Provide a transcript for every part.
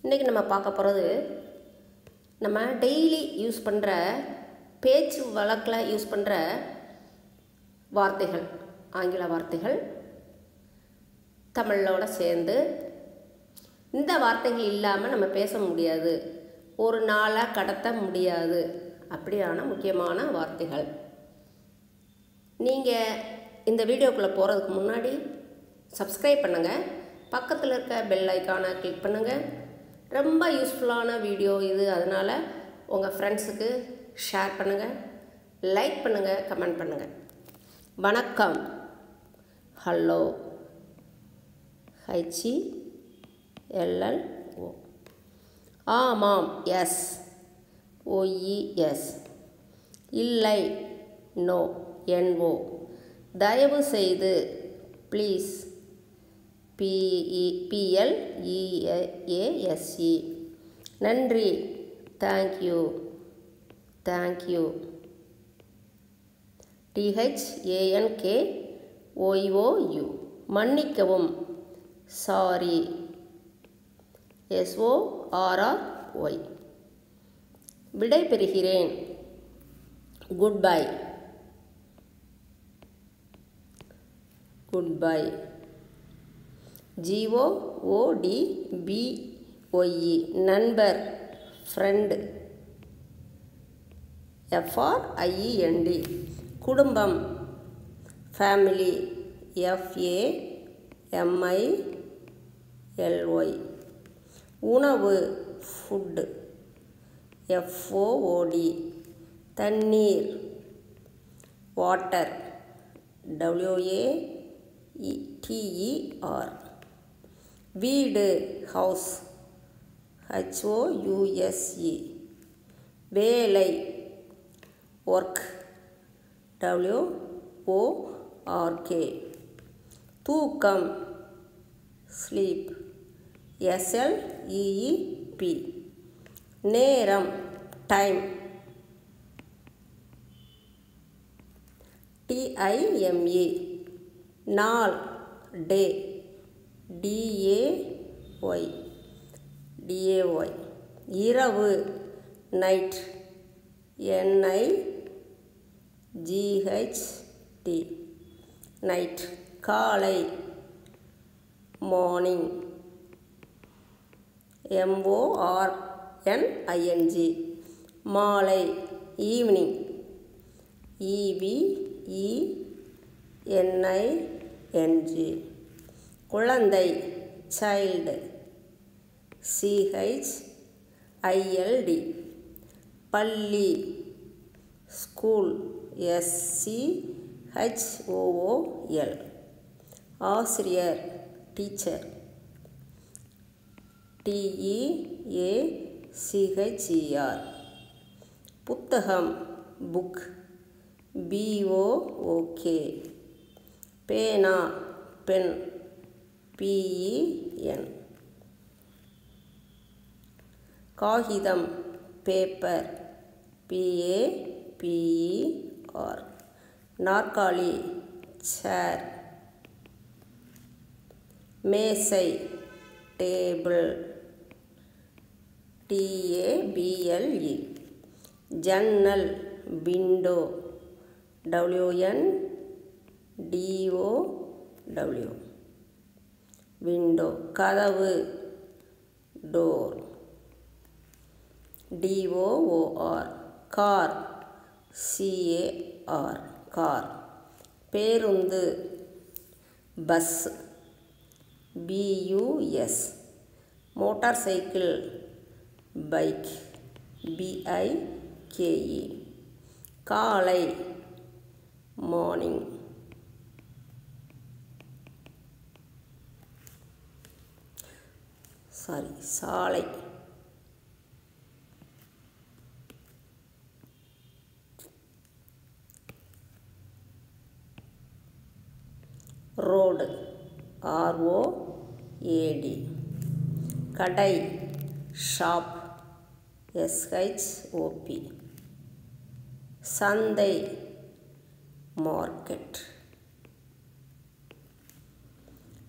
இன்றைக்கி நம்ம பார்க்க போகிறது நம்ம டெய்லி யூஸ் பண்ணுற பேச்சு வழக்கில் யூஸ் பண்ணுற வார்த்தைகள், ஆங்கில வார்த்தைகள் தமிழோட சேர்ந்து. இந்த வார்த்தைகள் இல்லாமல் நம்ம பேச முடியாது, ஒரு நாளை கடத்த முடியாது, அப்படியான முக்கியமான வார்த்தைகள். நீங்கள் இந்த வீடியோக்குள்ளே போகிறதுக்கு முன்னாடி சப்ஸ்கிரைப் பண்ணுங்கள், பக்கத்தில் இருக்க பெல் ஐக்கானை கிளிக் பண்ணுங்கள். ரொம்ப யூஸ்ஃபுல்லான வீடியோ இது, அதனால் உங்கள் ஃப்ரெண்ட்ஸுக்கு ஷேர் பண்ணுங்கள், லைக் பண்ணுங்கள், கமெண்ட் பண்ணுங்கள். வணக்கம், ஹலோ, HELLO. ஆமாம், எஸ், OES. இல்லை, நோ, NO. தயவு செய்து, ப்ளீஸ், PLEASE. நன்றி, தேங்க்யூ, தேங்க்யூ. THANKYOU. மன்னிக்கவும், சாரி, SORRY. விடை பெறுகிறேன், குட்பை, குட்பை. GOODBOE. நண்பர், ஃப்ரெண்ட். FRIEND. குடும்பம், ஃபேமிலி. FAMILY. உணவு, ஃபுட். FOOD. தண்ணீர், வாட்டர். WATER. வீடு, ஹவுஸ். HOUSE. வேலை, ஒர்க். WORK. தூக்கம், ஸ்லீப். SLEEP. நேரம், டைம். TIME. நாள், டே. DAY. இரவு, நைட். NIGHT. நைட். காலை, மார்னிங். MORNING. மாலை, ஈவினிங். EVENING. குழந்தை, சைல்டு. CHILD. பள்ளி, ஸ்கூல். SCHOOL. ஆசிரியர், டீச்சர். TEACHER. புத்தகம், புக். BOOK. பேனா, பென். PEN. காகிதம், பேப்பர். PAPER. நாற்காலி, சேர். மேசை, டேபிள். TABLE. ஜன்னல், விண்டோ. WNDOW. விண்டோ. கதவு, door. DOOR. Car. CAR. Car. பேருந்து, bus. BUS. Motorcycle, bike. BIKE. காலை, மார்னிங். சாலை. ரோடு. ROAD. கடை, ஷாப். SHOP. சந்தை, மார்க்கெட்.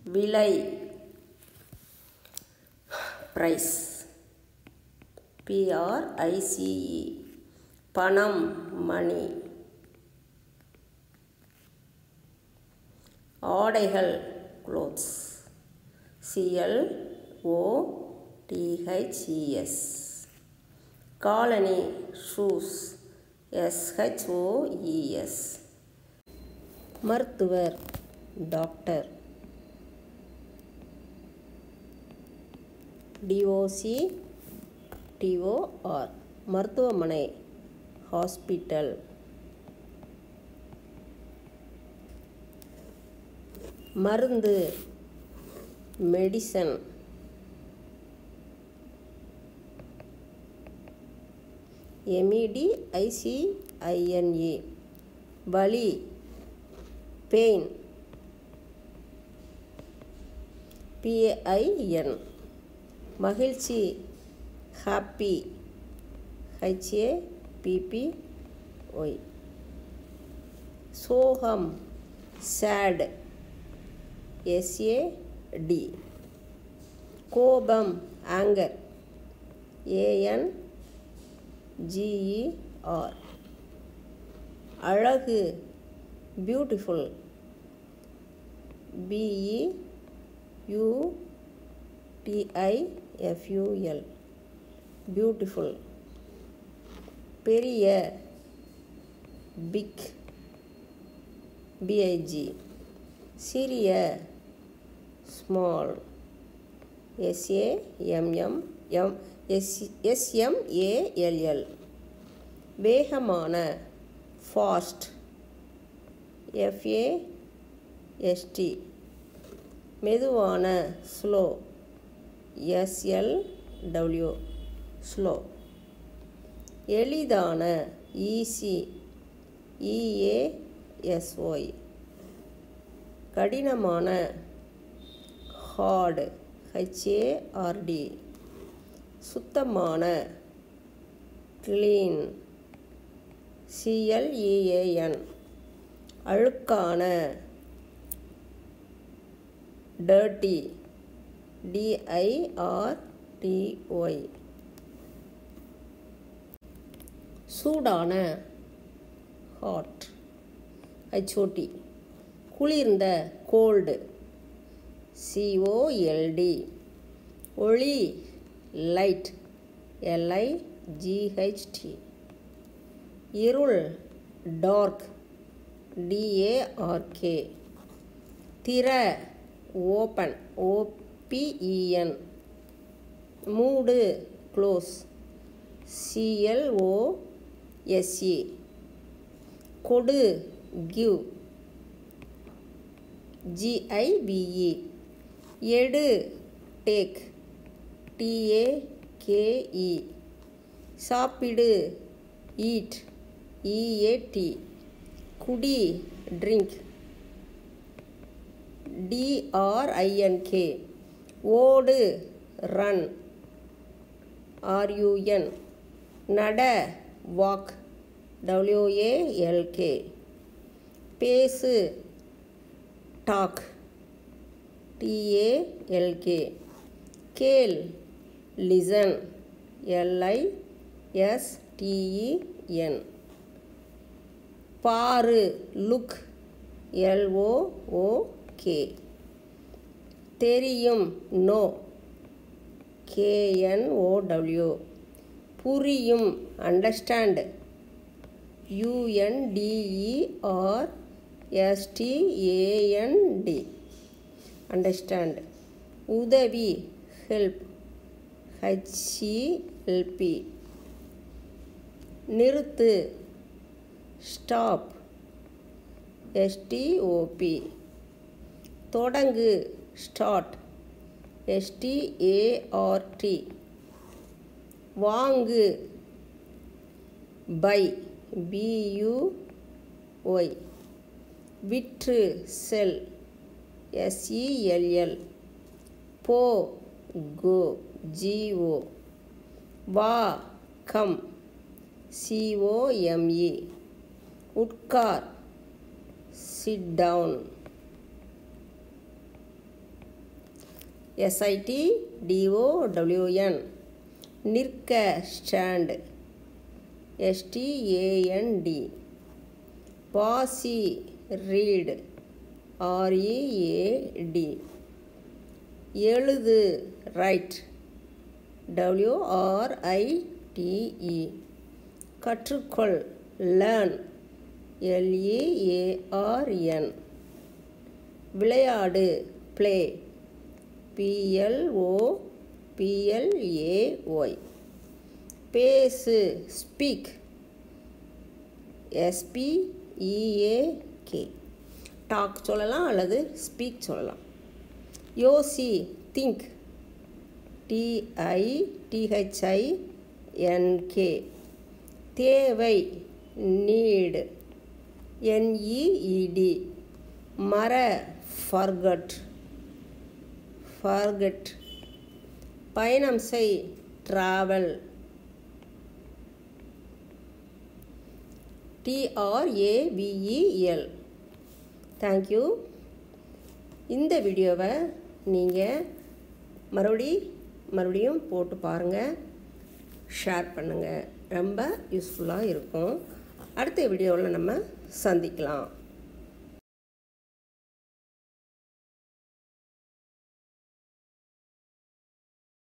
விலை, price. PRICE. பணம், மணி. ஆடைகள், clothes. CLOTHES. காலனி, shoes. SHOES. மருத்துவர், டாக்டர். DOCTOR. மருத்துவமனை, ஹாஸ்பிட்டல். மருந்து, மெடிசன். MEDICINE. வலி, பெயின். PAIN. மகிழ்ச்சி, ஹாப்பி. HAPPY. சோகம், சேட். SAD. கோபம், ஆங்கர். ANGER. அழகு, பியூட்டிஃபுல். BEUTIFUL. பியூட்டிஃபுல். பெரிய, பிக். BIG. சிறிய, ஸ்மால். SAMMALL. வேகமான, ஃபாஸ்ட். FAST. மெதுவான, ஸ்லோ. SLW. ஸ்லோ. எளிதான, ஈஸி. EASY. கடினமான, ஹார்டு. HARD. சுத்தமான, க்ளீன். CLEAN. அழுக்கான, டர்ட்டி. DIRTY. சூடான, ஹாட். HOT. குளிர்ந்த, கோல்டு. COLD. ஒளி, லைட். LIGHT. இருள், டார்க். DARK. திற, ஓப்பன். OPEN. மூடு, க்ளோஸ். CLOSE. கொடு, கிவ். GIVE. எடு, டேக். TAKE. சாப்பிடு, ஈட். EAT. குடி, ட்ரிங்க். DRINK. ஓடு, ரன். RUN. நட, வாக். WALK. பேசு, டாக். TALK. கேள், லிசன். LISTEN. பாரு, லுக். LOOK. தெரியும், நோ. KNOW. புரியும், அண்டர்ஸ்டாண்ட். UNDERSTAND. அண்டர்ஸ்டாண்ட். உதவி, ஹெல்ப். HELP. நிறுத்து, ஸ்டாப். STOP. தொடங்கு, ஸ்டார்ட். START. வாங்கு, பை. BUY. விற்று, செல். SELL. போ, கோ. GO. வா, கம். COME. உட்கார், sit down. SITDOWN. நிற்க ஸ்டாண்ட் STAND. பாசி ரீட் READ. எழுது ரைட் WRITE. கற்றுக்கொள் லேர்ன் LEARN. விளையாடு ப்ளே PLOPLAY. பேசு ஸ்பீக் SPEAK. டாக் சொல்லலாம் அல்லது ஸ்பீக் சொல்லலாம். யோசி திங்க் TITHINK. தேவை நீட் NEED. மற ஃபர்கட். பயணம் செய் ட்ராவல் TRAVEL. தேங்க்யூ. இந்த வீடியோவை நீங்கள் மறுபடியும் போட்டு பாருங்கள், ஷேர் பண்ணுங்கள். ரொம்ப யூஸ்ஃபுல்லாக இருக்கும். அடுத்த வீடியோவில் நம்ம சந்திக்கலாம்.